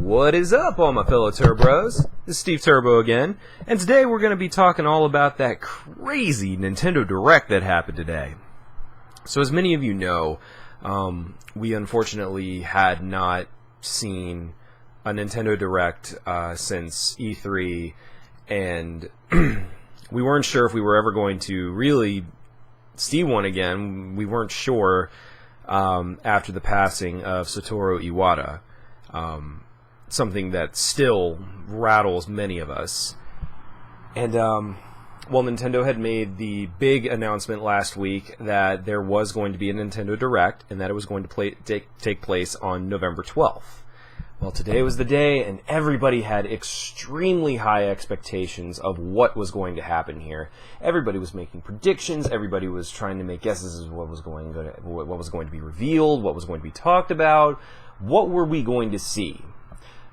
What is up, all my fellow Turbos? This is Steve Turbo again, and today we're going to be talking all about that crazy Nintendo Direct that happened today. So as many of you know, we unfortunately had not seen a Nintendo Direct since E3, and we weren't sure if we were ever going to really see one again. We weren't sure after the passing of Satoru Iwata. Something that still rattles many of us. And, Nintendo had made the big announcement last week that there was going to be a Nintendo Direct, and that it was going to take place on November 12th. Well, today was the day, and everybody had extremely high expectations of what was going to happen here. Everybody was making predictions, everybody was trying to make guesses as what was going to be revealed, what was going to be talked about, what were we going to see.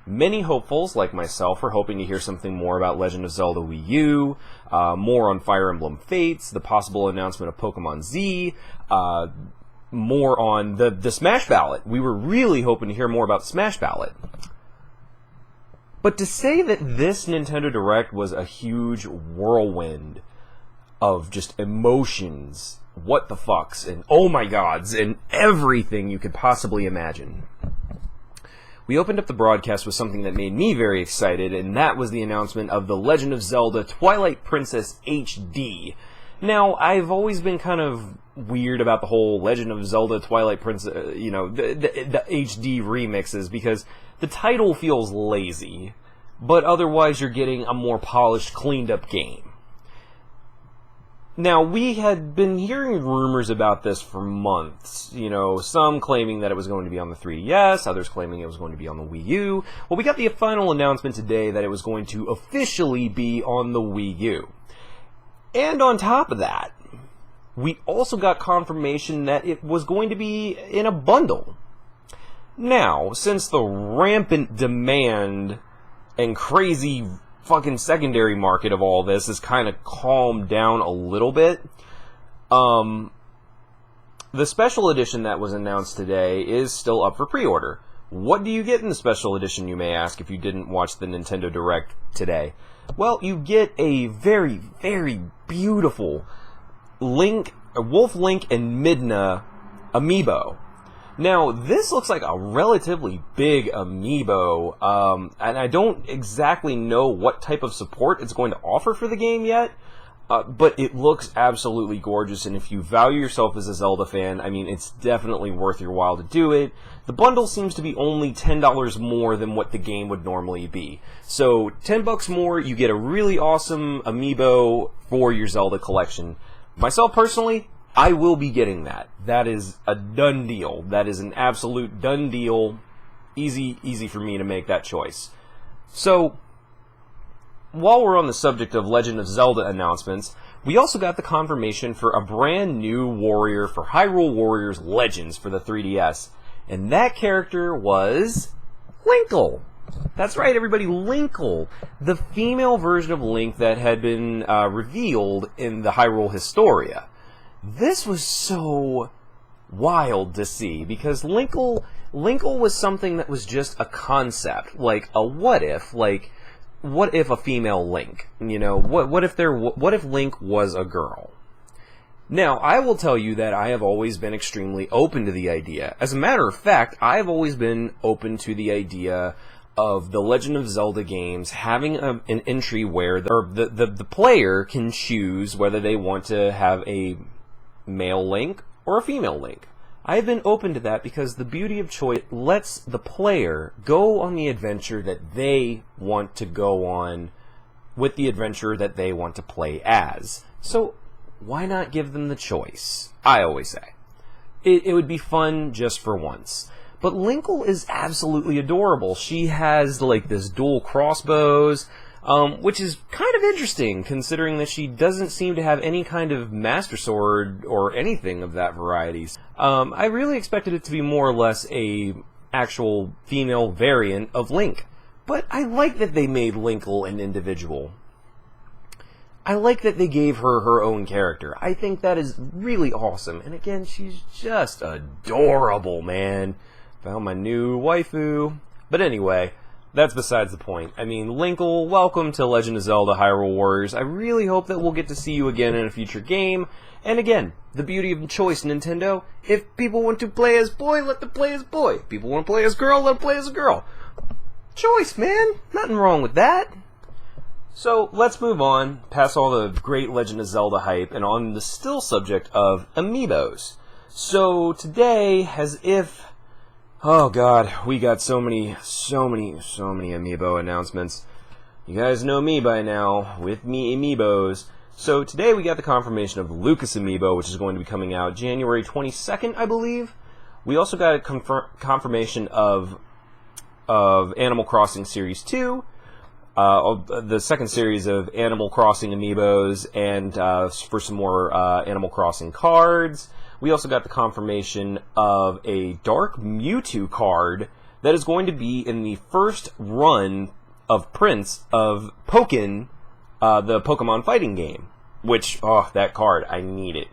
Many hopefuls, like myself, were hoping to hear something more about Legend of Zelda Wii U, more on Fire Emblem Fates, the possible announcement of Pokemon Z, more on the Smash Ballot. We were really hoping to hear more about Smash Ballot. But to say that this Nintendo Direct was a huge whirlwind of just emotions, what the fucks, and oh my gods, and everything you could possibly imagine. We opened up the broadcast with something that made me very excited, and that was the announcement of The Legend of Zelda Twilight Princess HD. Now, I've always been kind of weird about the whole Legend of Zelda Twilight Princess, the HD remixes, because the title feels lazy, but otherwise you're getting a more polished, cleaned up game. Now, we had been hearing rumors about this for months, some claiming that it was going to be on the 3DS, others claiming it was going to be on the Wii U. Well, we got the final announcement today that it was going to officially be on the Wii U. And on top of that, we also got confirmation that it was going to be in a bundle. Now, since the rampant demand and crazy fucking secondary market of all this has kind of calmed down a little bit, the special edition that was announced today is still up for pre-order. What do you get in the special edition, you may ask, if you didn't watch the Nintendo Direct today? Well, you get a very, very beautiful Wolf Link and Midna amiibo. Now, this looks like a relatively big amiibo, and I don't exactly know what type of support it's going to offer for the game yet, but it looks absolutely gorgeous, and if you value yourself as a Zelda fan, I mean, it's definitely worth your while to do it. The bundle seems to be only $10 more than what the game would normally be. So, $10 more, you get a really awesome amiibo for your Zelda collection. Myself, personally, I will be getting that. That is a done deal. That is an absolute done deal. Easy for me to make that choice. So, while we're on the subject of Legend of Zelda announcements, we also got the confirmation for a brand new warrior for Hyrule Warriors Legends for the 3DS. And that character was Linkle. That's right, everybody, Linkle. The female version of Link that had been revealed in the Hyrule Historia. This was so wild to see, because Linkle was something that was just a concept, like a what if a female Link, what if Link was a girl? Now, I will tell you that I have always been extremely open to the idea. As a matter of fact, I have always been open to the idea of the Legend of Zelda games having an entry where the player can choose whether they want to have a male Link or a female Link. I have been open to that because the beauty of choice lets the player go on the adventure that they want to go on with the adventurer that they want to play as. So why not give them the choice? I always say. It would be fun just for once. But Linkle is absolutely adorable. She has this dual crossbows, which is kind of interesting, considering that she doesn't seem to have any kind of Master Sword or anything of that variety. I really expected it to be more or less a actual female variant of Link, but I like that they made Linkle an individual. I like that they gave her her own character. I think that is really awesome, and again, she's just adorable, man. Found my new waifu. But anyway, that's besides the point. I mean, Linkle, welcome to Legend of Zelda Hyrule Warriors. I really hope that we'll get to see you again in a future game. And again, the beauty of choice, Nintendo. If people want to play as boy, let them play as boy. If people want to play as girl, let them play as a girl. Choice, man. Nothing wrong with that. So, let's move on, past all the great Legend of Zelda hype, and on the still subject of amiibos. So, today, as if... Oh god, we got so many amiibo announcements. You guys know me by now, with me amiibos. So, today we got the confirmation of Lucas Amiibo, which is going to be coming out January 22nd, I believe. We also got a confirmation of Animal Crossing Series 2, the second series of Animal Crossing amiibos, and for some more Animal Crossing cards. We also got the confirmation of a Dark Mewtwo card that is going to be in the first run of prints of Pokken, the Pokemon fighting game. Which, oh, that card, I need it.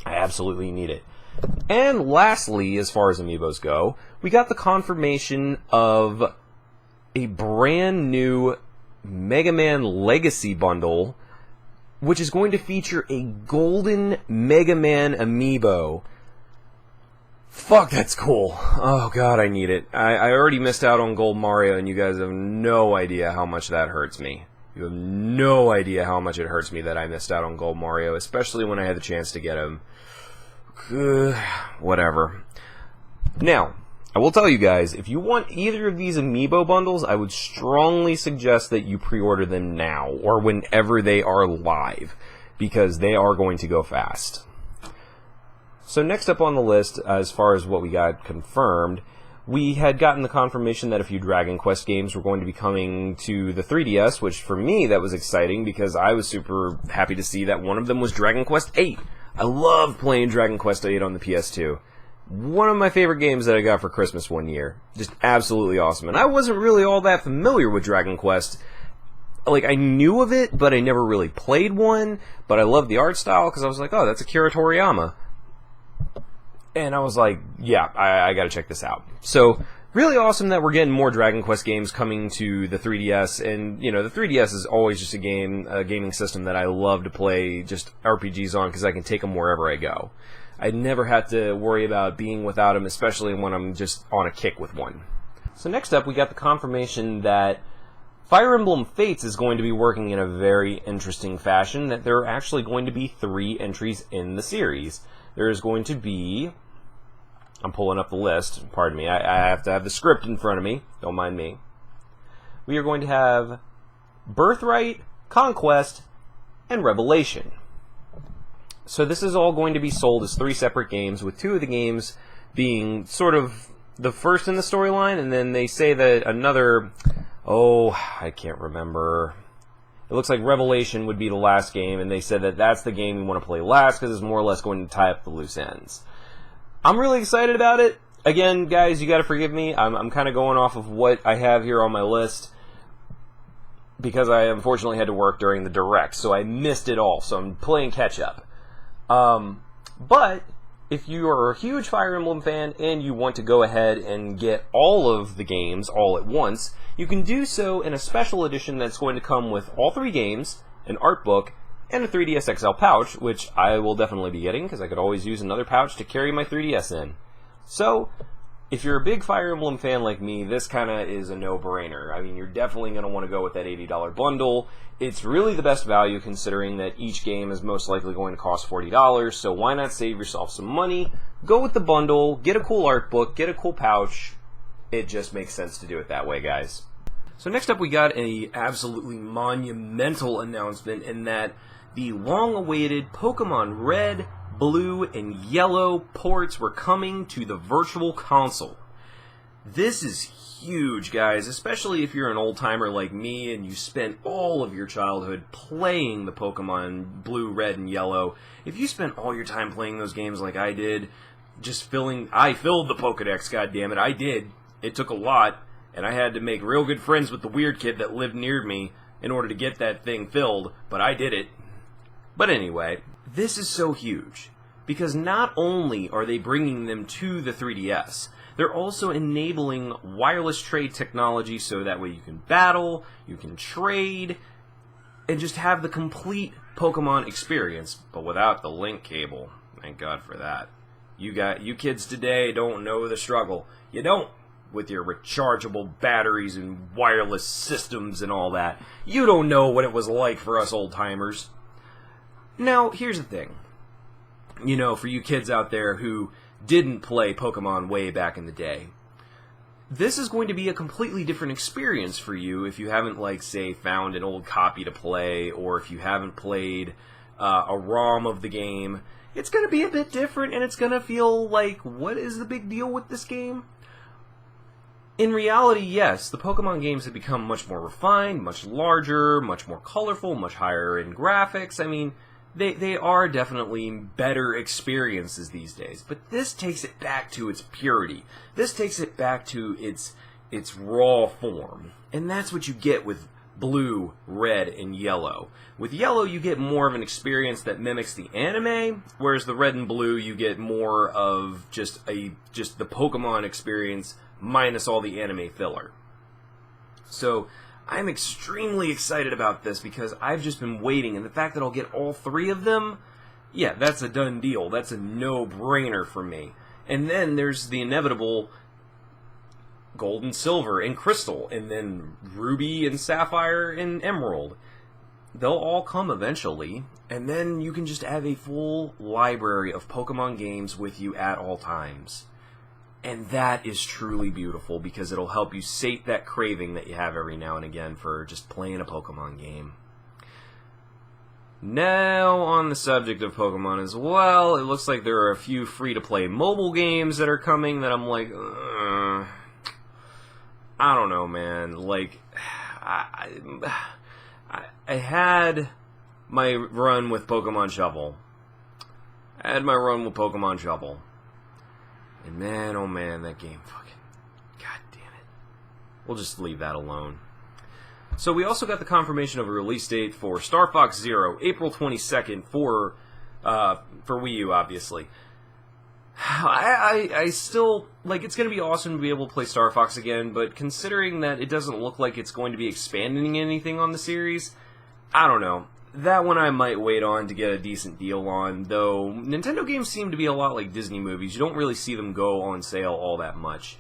I absolutely need it. And lastly, as far as amiibos go, we got the confirmation of a brand new Mega Man Legacy bundle, which is going to feature a golden Mega Man amiibo. Fuck, that's cool. Oh god, I need it. I already missed out on Gold Mario, and you guys have no idea how much that hurts me. You have no idea how much it hurts me that I missed out on Gold Mario, especially when I had the chance to get him. Whatever. Now, I will tell you guys, if you want either of these amiibo bundles, I would strongly suggest that you pre-order them now, or whenever they are live, because they are going to go fast. So next up on the list, as far as what we got confirmed, we had gotten the confirmation that a few Dragon Quest games were going to be coming to the 3DS, which for me, that was exciting, because I was super happy to see that one of them was Dragon Quest 8. I loved playing Dragon Quest 8 on the PS2. One of my favorite games that I got for Christmas one year. Just absolutely awesome. And I wasn't really all that familiar with Dragon Quest. Like, I knew of it, but I never really played one. But I loved the art style, because I was like, oh, that's Akira Toriyama. And I was like, yeah, I gotta check this out. So, really awesome that we're getting more Dragon Quest games coming to the 3DS. And, you know, the 3DS is always just a gaming system that I love to play just RPGs on, because I can take them wherever I go. I never had to worry about being without them, especially when I'm just on a kick with one. So next up, we got the confirmation that Fire Emblem Fates is going to be working in a very interesting fashion, that there are actually going to be 3 entries in the series. There is going to be... I'm pulling up the list. Pardon me. I have to have the script in front of me. Don't mind me. We are going to have Birthright, Conquest, and Revelation. So this is all going to be sold as 3 separate games, with 2 of the games being sort of the first in the storyline, and then they say that another... Oh, I can't remember. It looks like Revelation would be the last game, and they said that that's the game we want to play last, because it's more or less going to tie up the loose ends. I'm really excited about it. Again, guys, you gotta forgive me. I'm kind of going off of what I have here on my list, because I unfortunately had to work during the Direct, so I missed it all, so I'm playing catch-up. But if you are a huge Fire Emblem fan and you want to go ahead and get all of the games all at once, you can do so in a special edition that's going to come with all 3 games, an art book, and a 3DS XL pouch, which I will definitely be getting, because I could always use another pouch to carry my 3DS in. So, if you're a big Fire Emblem fan like me, this kind of is a no-brainer. I mean, you're definitely going to want to go with that $80 bundle. It's really the best value, considering that each game is most likely going to cost $40, so why not save yourself some money? Go with the bundle, get a cool art book, get a cool pouch. It just makes sense to do it that way, guys. So next up, we got an absolutely monumental announcement, in that the long-awaited Pokemon Red, Blue, and Yellow ports were coming to the Virtual Console. This is huge, guys, especially if you're an old-timer like me and you spent all of your childhood playing the Pokemon Blue, Red, and Yellow. If you spent all your time playing those games like I did, I filled the Pokedex, goddammit, I did. It took a lot, and I had to make real good friends with the weird kid that lived near me in order to get that thing filled, but I did it. But anyway, this is so huge, because not only are they bringing them to the 3DS, They're also enabling wireless trade technology so that way you can battle, you can trade, and just have the complete Pokemon experience, but without the link cable. Thank God for that. You kids today don't know the struggle. You don't, with your rechargeable batteries and wireless systems and all that. You don't know what it was like for us old-timers. Now, here's the thing. You know, for you kids out there who didn't play Pokemon way back in the day, this is going to be a completely different experience for you if you haven't, like, say, found an old copy to play, or if you haven't played a ROM of the game. It's going to be a bit different, and it's going to feel like, what is the big deal with this game? In reality, yes, the Pokemon games have become much more refined, much larger, much more colorful, much higher in graphics. I mean, they are definitely better experiences these days. But this takes it back to its purity. This takes it back to its raw form. And that's what you get with blue, red, and yellow. With yellow, you get more of an experience that mimics the anime, whereas the red and blue, you get more of just the Pokemon experience minus all the anime filler. So, I'm extremely excited about this because I've just been waiting, and the fact that I'll get all three of them, yeah, that's a done deal. That's a no-brainer for me. And then there's the inevitable Gold and Silver and Crystal, and then Ruby and Sapphire and Emerald. They'll all come eventually, and then you can just have a full library of Pokemon games with you at all times. And that is truly beautiful because it'll help you sate that craving that you have every now and again for just playing a Pokemon game. Now, on the subject of Pokemon as well, it looks like there are a few free-to-play mobile games that are coming that I'm like, I don't know, man. Like, I had my run with Pokemon Shovel. And man, oh man, that game fucking... God damn it. We'll just leave that alone. So we also got the confirmation of a release date for Star Fox Zero, April 22nd for Wii U, obviously. I still... Like, it's going to be awesome to be able to play Star Fox again, but considering that it doesn't look like it's going to be expanding anything on the series, I don't know. That one I might wait on to get a decent deal on, though Nintendo games seem to be a lot like Disney movies. You don't really see them go on sale all that much.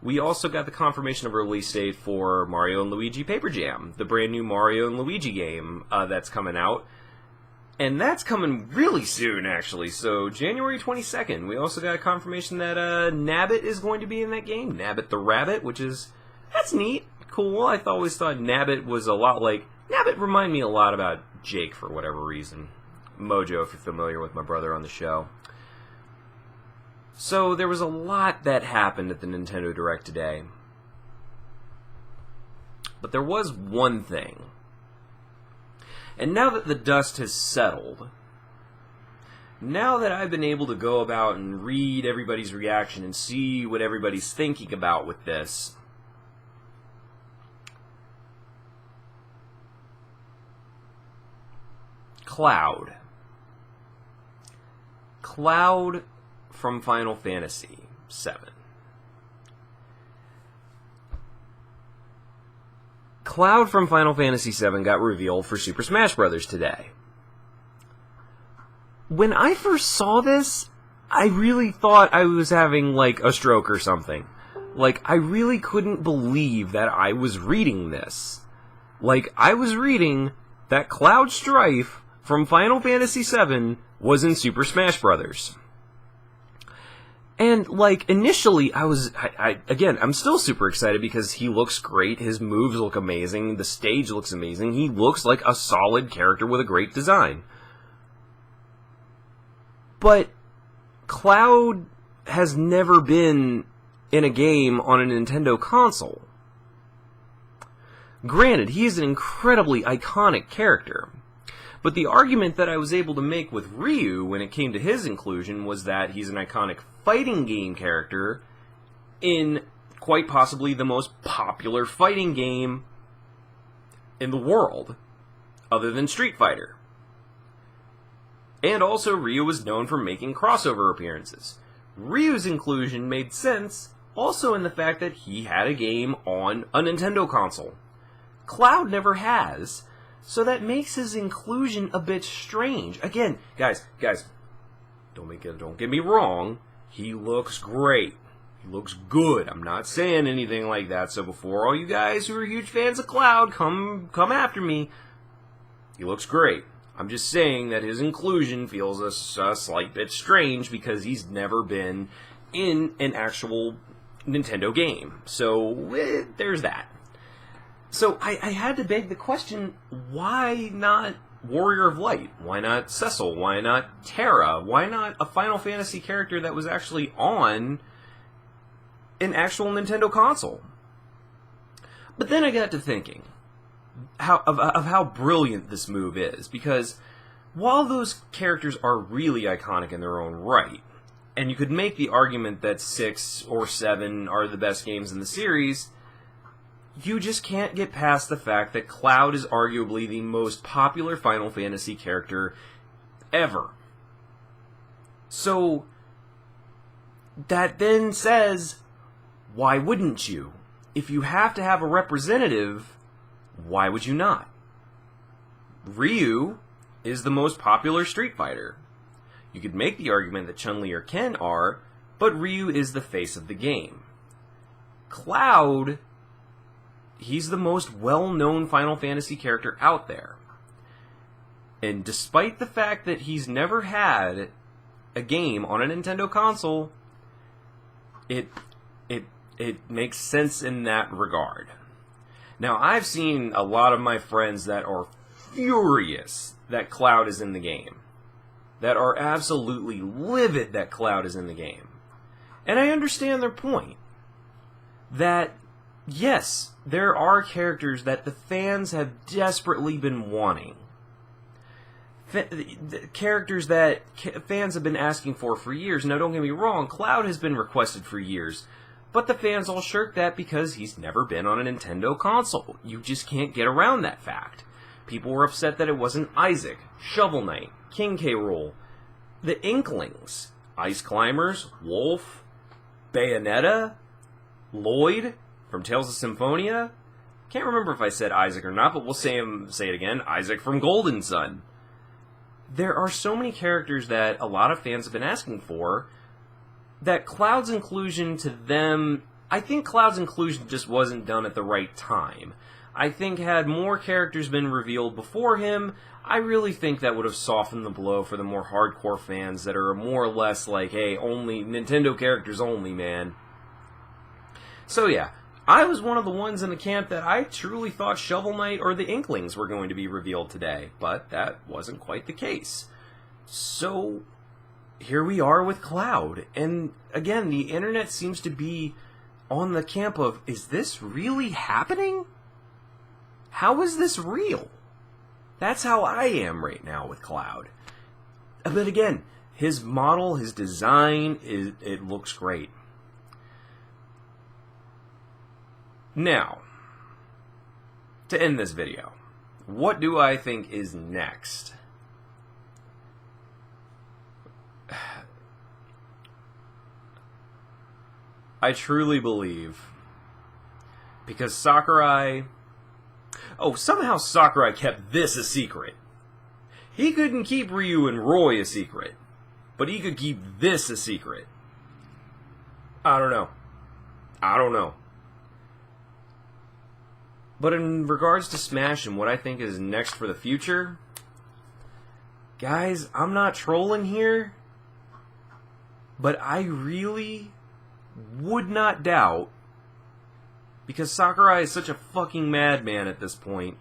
We also got the confirmation of a release date for Mario & Luigi Paper Jam, the brand new Mario & Luigi game that's coming out. And that's coming really soon, actually, so January 22nd. We also got a confirmation that Nabbit is going to be in that game, Nabbit the Rabbit, that's neat, cool. I always thought Nabbit was a lot like... Nabbit reminded me a lot about Jake for whatever reason. Mojo, if you're familiar with my brother on the show. So there was a lot that happened at the Nintendo Direct today. But there was one thing. And now that the dust has settled, now that I've been able to go about and read everybody's reaction and see what everybody's thinking about with this, Cloud from Final Fantasy VII. Cloud from Final Fantasy VII got revealed for Super Smash Bros. Today. When I first saw this, I really thought I was having, like, a stroke or something. Like, I really couldn't believe that I was reading this. Like, I was reading that Cloud Strife from Final Fantasy VII was in Super Smash Bros. And, like, initially, I'm still super excited because he looks great, his moves look amazing, the stage looks amazing, he looks like a solid character with a great design. But Cloud has never been in a game on a Nintendo console. Granted, he is an incredibly iconic character. But the argument that I was able to make with Ryu when it came to his inclusion was that he's an iconic fighting game character in quite possibly the most popular fighting game in the world, other than Street Fighter. And also, Ryu was known for making crossover appearances. Ryu's inclusion made sense also in the fact that he had a game on a Nintendo console. Cloud never has, so that makes his inclusion a bit strange. Again, guys, don't get me wrong, he looks great. He looks good. I'm not saying anything like that, so before all you guys who are huge fans of Cloud come after me, he looks great. I'm just saying that his inclusion feels a slight bit strange because he's never been in an actual Nintendo game. So, there's that. So, I had to beg the question, why not Warrior of Light? Why not Cecil? Why not Terra? Why not a Final Fantasy character that was actually on an actual Nintendo console? But then I got to thinking of how brilliant this move is, because while those characters are really iconic in their own right, and you could make the argument that 6 or 7 are the best games in the series, you just can't get past the fact that Cloud is arguably the most popular Final Fantasy character ever. So, that then says, why wouldn't you? If you have to have a representative, why would you not? Ryu is the most popular Street Fighter. You could make the argument that Chun-Li or Ken are, but Ryu is the face of the game. Cloud, he's the most well-known Final Fantasy character out there. And despite the fact that he's never had a game on a Nintendo console, it makes sense in that regard. Now, I've seen a lot of my friends that are furious that Cloud is in the game. That are absolutely livid that Cloud is in the game. And I understand their point. That, yes, there are characters that the fans have desperately been wanting. Characters that fans have been asking for years. Now, don't get me wrong, Cloud has been requested for years. But the fans all shirk that because he's never been on a Nintendo console. You just can't get around that fact. People were upset that it wasn't Isaac, Shovel Knight, King K. Rool, the Inklings, Ice Climbers, Wolf, Bayonetta, Lloyd from Tales of Symphonia. Can't remember if I said Isaac or not, but we'll say it again. Isaac from Golden Sun. There are so many characters that a lot of fans have been asking for that Cloud's inclusion to them, I think Cloud's inclusion just wasn't done at the right time. I think had more characters been revealed before him, I really think that would have softened the blow for the more hardcore fans that are more or less like, hey, only Nintendo characters only, man. So yeah, I was one of the ones in the camp that I truly thought Shovel Knight or the Inklings were going to be revealed today, but that wasn't quite the case. So here we are with Cloud, and again, the internet seems to be on the camp of, is this really happening? How is this real? That's how I am right now with Cloud. But again, his model, his design, it looks great. Now, to end this video, what do I think is next? I truly believe, because Sakurai... Oh, somehow Sakurai kept this a secret. He couldn't keep Ryu and Roy a secret, but he could keep this a secret. I don't know. But in regards to Smash and what I think is next for the future, guys, I'm not trolling here, but I really would not doubt, because Sakurai is such a fucking madman at this point,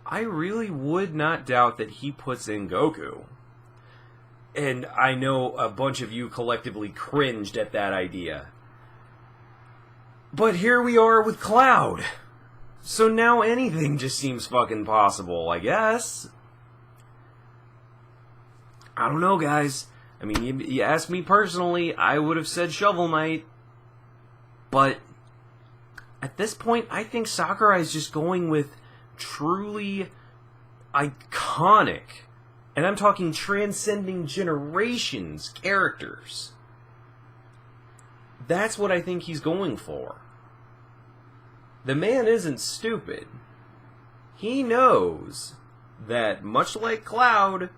I really would not doubt that he puts in Goku. And I know a bunch of you collectively cringed at that idea. But here we are with Cloud. So now anything just seems fucking possible, I guess. I don't know, guys. I mean, you ask me personally, I would have said Shovel Knight. But at this point, I think Sakurai is just going with truly iconic, and I'm talking transcending generations, characters. That's what I think he's going for. The man isn't stupid. He knows that, much like Cloud,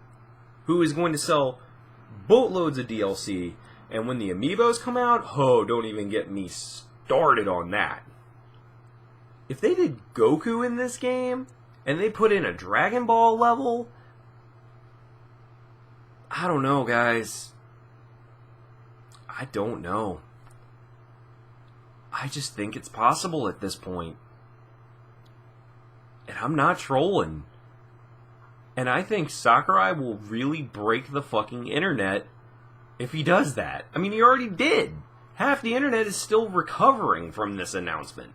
who is going to sell boatloads of DLC, and when the amiibos come out, oh, don't even get me started on that. If they did Goku in this game, and they put in a Dragon Ball level, I don't know, guys. I don't know. I just think it's possible at this point. And I'm not trolling. And I think Sakurai will really break the fucking internet if he does that. I mean, he already did. Half the internet is still recovering from this announcement.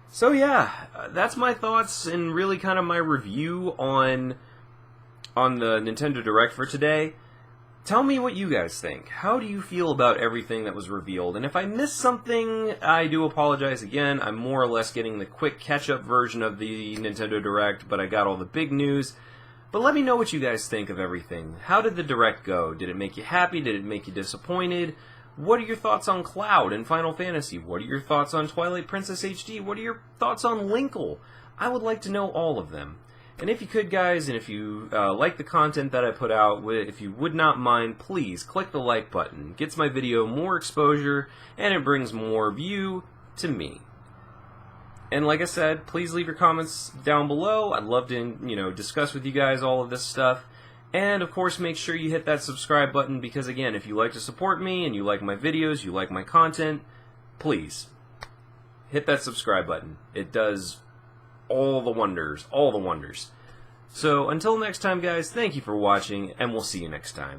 So yeah, that's my thoughts and really kind of my review on the Nintendo Direct for today. Tell me what you guys think. How do you feel about everything that was revealed? And if I missed something, I do apologize again. I'm more or less getting the quick catch-up version of the Nintendo Direct, but I got all the big news. But let me know what you guys think of everything. How did the Direct go? Did it make you happy? Did it make you disappointed? What are your thoughts on Cloud and Final Fantasy? What are your thoughts on Twilight Princess HD? What are your thoughts on Linkle? I would like to know all of them. And if you could, guys, and if you like the content that I put out, if you would not mind, please click the like button. It gets my video more exposure, and it brings more view to me. And like I said, please leave your comments down below. I'd love to, discuss with you guys all of this stuff. And, of course, make sure you hit that subscribe button, because, again, if you like to support me, and you like my videos, you like my content, please, hit that subscribe button. It does all the wonders, all the wonders. So, until next time, guys, thank you for watching, and we'll see you next time.